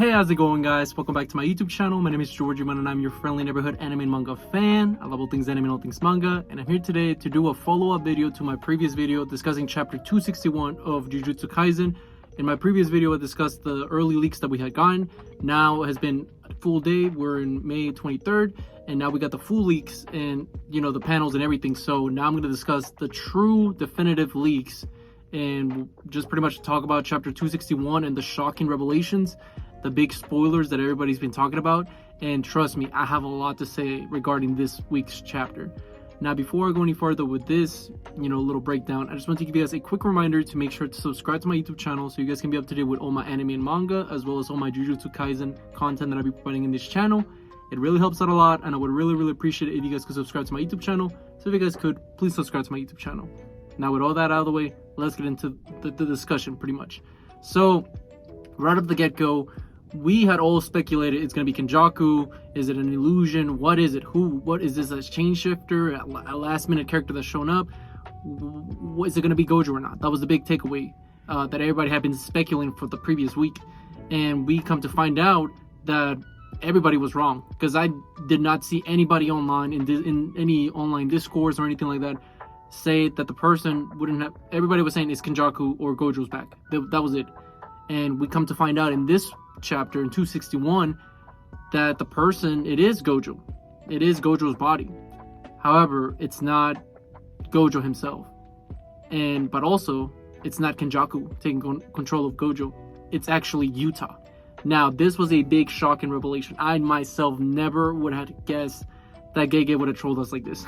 Hey, how's it going, guys? Welcome back to my YouTube channel. My name is Georgie, and I'm your friendly neighborhood anime and manga fan. I love all things anime and all things manga, and I'm here today to do a follow-up video to my previous video discussing chapter 261 of Jujutsu Kaisen. In my previous video, I discussed the early leaks that we had gotten. Now it has been a full day. We're in May 23rd, and now we got the full leaks and, the panels and everything. So now I'm going to discuss the true definitive leaks and just pretty much talk about chapter 261 and the shocking revelations, the big spoilers that everybody's been talking about. And trust me, I have a lot to say regarding this week's chapter. Now, before I go any further with this, little breakdown, I just want to give you guys a quick reminder to make sure to subscribe to my YouTube channel so you guys can be up to date with all my anime and manga, as well as all my Jujutsu Kaisen content that I'll be providing in this channel. It really helps out a lot, and I would really appreciate it if you guys could subscribe to my YouTube channel. So if you guys could, please subscribe to my YouTube channel. Now, with all that out of the way, let's get into the discussion pretty much. So, right off the get-go, we had all speculated it's going to be Kenjaku. Is it an illusion? What is it? What is this? A chain shifter? A last-minute character that's shown up? Is it going to be Gojo or not? That was the big takeaway that everybody had been speculating for the previous week. And we come to find out that everybody was wrong, because I did not see anybody online in any online discourse or anything like that say that the person wouldn't have. Everybody was saying it's Kenjaku or Gojo's back. That was it. And we come to find out in this chapter, in 261, that the person, it is Gojo. It is Gojo's body. However, it's not Gojo himself. But also, it's not Kenjaku taking control of Gojo. It's actually Yuta. Now, this was a big shock and revelation. I myself never would have guessed that Gege would have trolled us like this.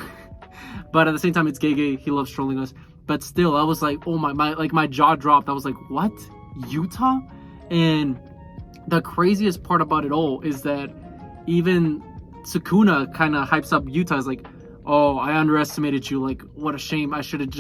But at the same time, it's Gege. He loves trolling us. But still, I was like, oh my jaw dropped. I was like, what? Yuta? And the craziest part about it all is that even Sukuna kind of hypes up Yuta as like, oh, I underestimated you. Like, what a shame. I should have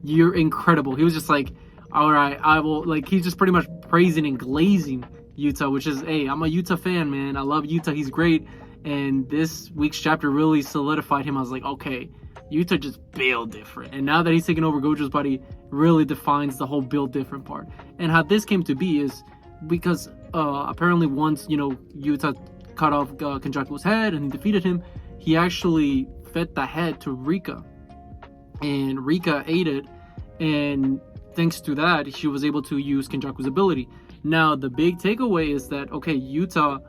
you're incredible. He was just like, all right, I will. Like, he's just pretty much praising and glazing Yuta, which is, hey, I'm a Yuta fan, man. I love Yuta. He's great. And this week's chapter really solidified him. I was like, okay, Yuta just built different. And now that he's taken over Gojo's body, really defines the whole build different part. And how this came to be is because apparently once, Yuta cut off Kenjaku's head and he defeated him, he actually fed the head to Rika. And Rika ate it. And thanks to that, she was able to use Kenjaku's ability. Now, the big takeaway is that, okay, Yuta,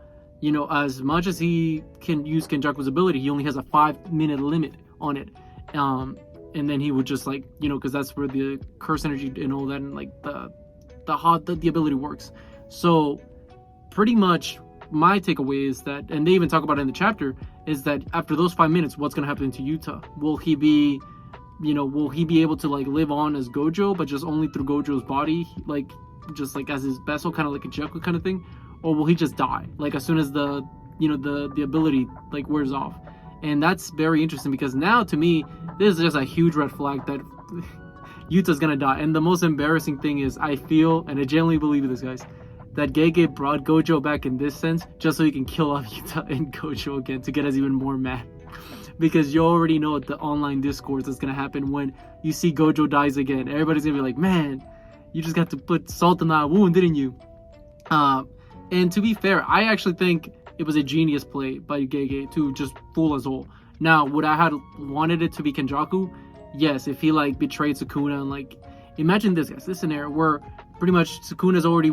as much as he can use Kenjaku's ability, he only has a 5-minute limit on it. And then he would just because that's where the curse energy and all that, and like the ability works. So pretty much my takeaway is that, and they even talk about it in the chapter, is that after those 5 minutes, what's going to happen to Yuta? Will he be able to live on as Gojo, but just only through Gojo's body, just as his vessel, kind of like a Jeku kind of thing? Or will he just die as soon as the ability wears off? And that's very interesting, because now, to me, this is just a huge red flag that Yuta's gonna die. And the most embarrassing thing is, I feel, and I genuinely believe this, guys, that Gege brought Gojo back in this sense just so he can kill off Yuta and Gojo again, to get us even more mad. Because you already know the online discourse that's gonna happen when you see Gojo dies again. Everybody's gonna be like, man, you just got to put salt in that wound, didn't you? And to be fair, I actually think it was a genius play by Gege to just fool us all. Now, would I have wanted it to be Kenjaku? Yes, if he betrayed Sukuna and imagine this, guys, this scenario where pretty much Sukuna's already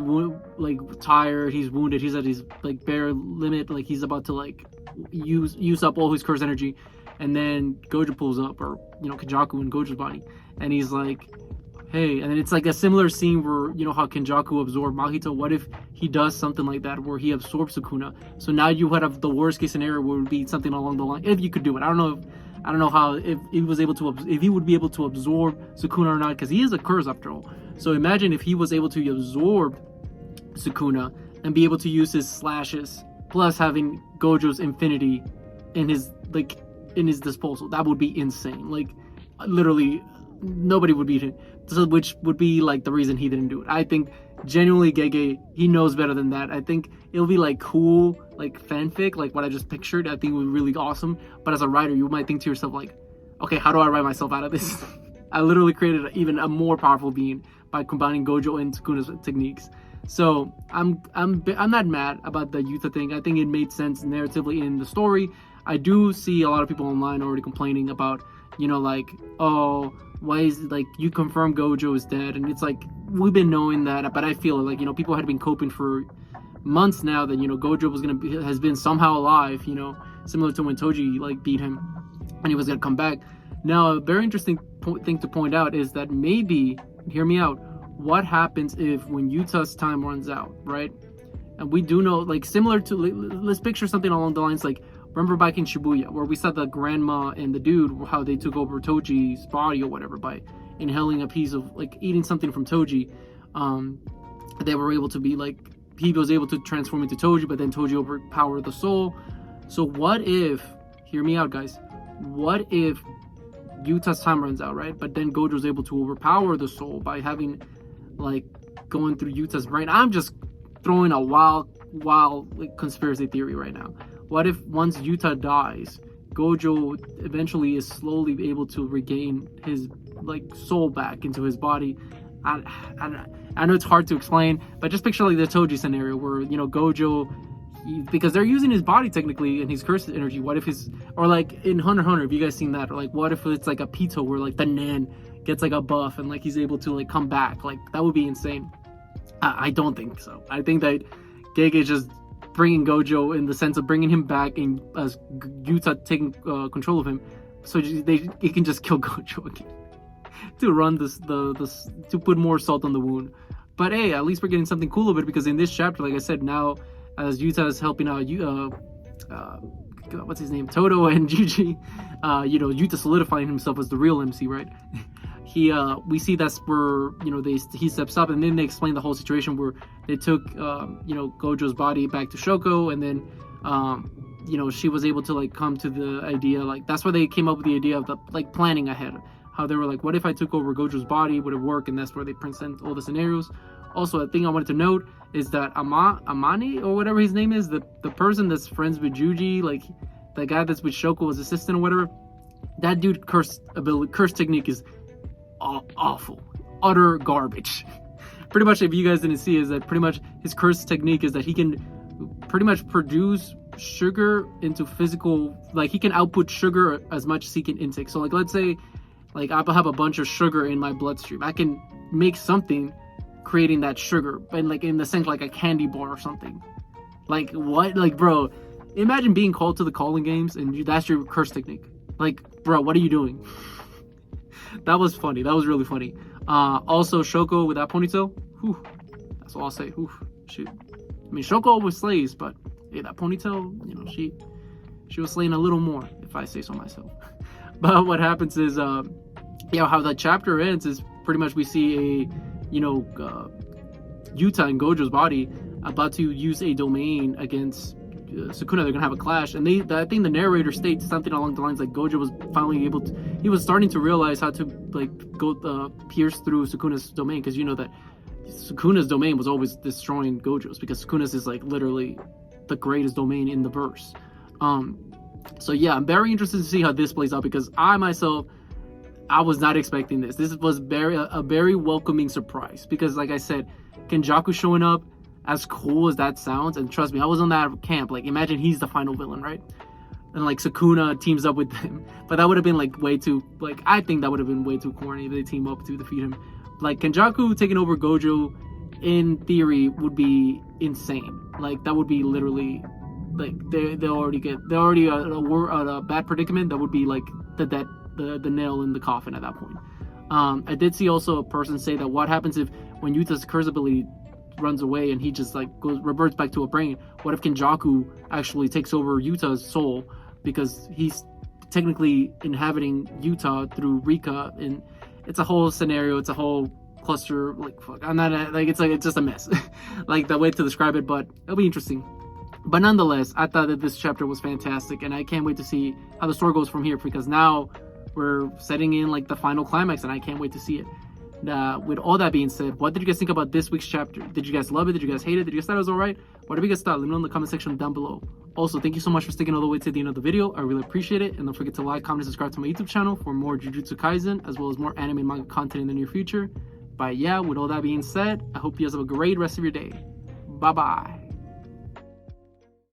tired, he's wounded, he's at his bare limit, he's about to use up all his curse energy, and then Gojo pulls up, or Kenjaku in Gojo's body, and he's like, hey, and then it's a similar scene where, how Kenjaku absorbed Mahito. What if he does something like that where he absorbs Sukuna? So now you would have the worst case scenario where it would be something along the line, if you could do it. I don't know how, if he would be able to absorb Sukuna or not, because he is a curse after all. So imagine if he was able to absorb Sukuna and be able to use his slashes, plus having Gojo's infinity in his disposal. That would be insane. Literally, nobody would beat him. So, which would be the reason he didn't do it. I think genuinely Gege, he knows better than that. I think it'll be cool, fanfic, what I just pictured. I think it would be really awesome. But as a writer, you might think to yourself okay, how do I write myself out of this? I literally created even a more powerful being by combining Gojo and Sukuna's techniques. So I'm not mad about the Yuta thing. I think it made sense narratively in the story. I do see a lot of people online already complaining about, you know, like, oh, why is it like you confirm Gojo is dead? And it's like, we've been knowing that, but I feel like, you know, people had been coping for months now that, you know, Gojo has been somehow alive, you know, similar to when Toji like beat him and he was gonna come back. Now, a very interesting thing to point out is that maybe, hear me out, what happens if when Yuta's time runs out, right? And we do know, like, similar to, let's picture something along the lines like, remember back in Shibuya where we saw the grandma and the dude, how they took over Toji's body or whatever by inhaling a piece of, like, eating something from Toji. They were able to be like, he was able to transform into Toji, but then Toji overpowered the soul. So what if, hear me out guys, what if Yuta's time runs out, right? But then Gojo's able to overpower the soul by having, like, going through Yuta's brain. I'm just throwing a wild like, conspiracy theory right now. What if once Yuta dies, Gojo eventually is slowly able to regain his, like, soul back into his body? I know it's hard to explain, but just picture like the Toji scenario where, you know, Gojo, because they're using his body technically and his cursed energy. What if his, or like in Hunter x Hunter, have you guys seen that? Or like, what if it's like a Pito where like the Nen gets like a buff and like he's able to like come back? Like, that would be insane. I don't think so. I think that Gege is just bringing Gojo in the sense of bringing him back in as Yuta taking control of him, so he can just kill Gojo again to run this to put more salt on the wound. But hey, at least we're getting something cool of it, because in this chapter, like I said, now as Yuta is helping out what's his name, Todo and Gigi, you know, Yuta solidifying himself as the real MC, right? We see that's where, you know, he steps up, and then they explain the whole situation where they took you know, Gojo's body back to Shoko, and then you know, she was able to like come to the idea, like that's where they came up with the idea of the like planning ahead, how they were like, what if I took over Gojo's body, would it work? And that's where they present all the scenarios. Also, a thing I wanted to note is that Amani or whatever his name is, the person that's friends with Juji, like the guy that's with Shoko's assistant or whatever, that dude curse technique is awful, utter garbage. Pretty much, if you guys didn't see, is that pretty much his curse technique is that he can pretty much produce sugar into physical, like he can output sugar as much as he can intake. So like, let's say like I have a bunch of sugar in my bloodstream, I can make something creating that sugar, but like in the sense like a candy bar or something. Like what? Like, bro, imagine being called to the calling games and that's your curse technique. Like, bro, what are you doing? That was funny. That was really funny. Also, Shoko with that ponytail. Whew, that's all I'll say. Whew, shoot. I mean, Shoko always slays, but yeah, that ponytail, you know, she was slaying a little more, if I say so myself. But what happens is, yeah, how that chapter ends is pretty much we see a, you know, Yuta and Gojo's body about to use a domain against Sukuna. They're gonna have a clash, and I think the narrator states something along the lines like Gojo was finally able to, he was starting to realize how to like go pierce through Sukuna's domain, because you know that Sukuna's domain was always destroying Gojo's, because Sukuna's is like literally the greatest domain in the verse. So yeah, I'm very interested to see how this plays out, because I myself, I was not expecting this. This was a very welcoming surprise, because like I said, Kenjaku showing up, as cool as that sounds, and trust me, I was on that camp, like imagine he's the final villain, right? And like Sukuna teams up with him, but that would have been like way too, like I think that would have been way too corny if they team up to defeat him. Like Kenjaku taking over Gojo, in theory, would be insane. Like that would be literally, like they're already at a bad predicament. That would be like the nail in the coffin at that point. I did see also a person say that what happens if when Yuta's curse ability runs away and he just like reverts back to a brain, what if Kenjaku actually takes over Yuta's soul, because he's technically inhabiting Yuta through Rika, and it's a whole scenario, it's a whole cluster, like fuck, I'm not like it's just a mess. Like the way to describe it, but it'll be interesting. But nonetheless, I thought that this chapter was fantastic, and I can't wait to see how the story goes from here, because now we're setting in like the final climax, and I can't wait to see it. With all that being said, what did you guys think about this week's chapter? Did you guys love it? Did you guys hate it? Did you guys thought it was alright? Whatever you guys thought, let me know in the comment section down below. Also, thank you so much for sticking all the way to the end of the video. I really appreciate it. And don't forget to like, comment, and subscribe to my YouTube channel for more Jujutsu Kaisen, as well as more anime and manga content in the near future. But yeah, with all that being said, I hope you guys have a great rest of your day. Bye bye.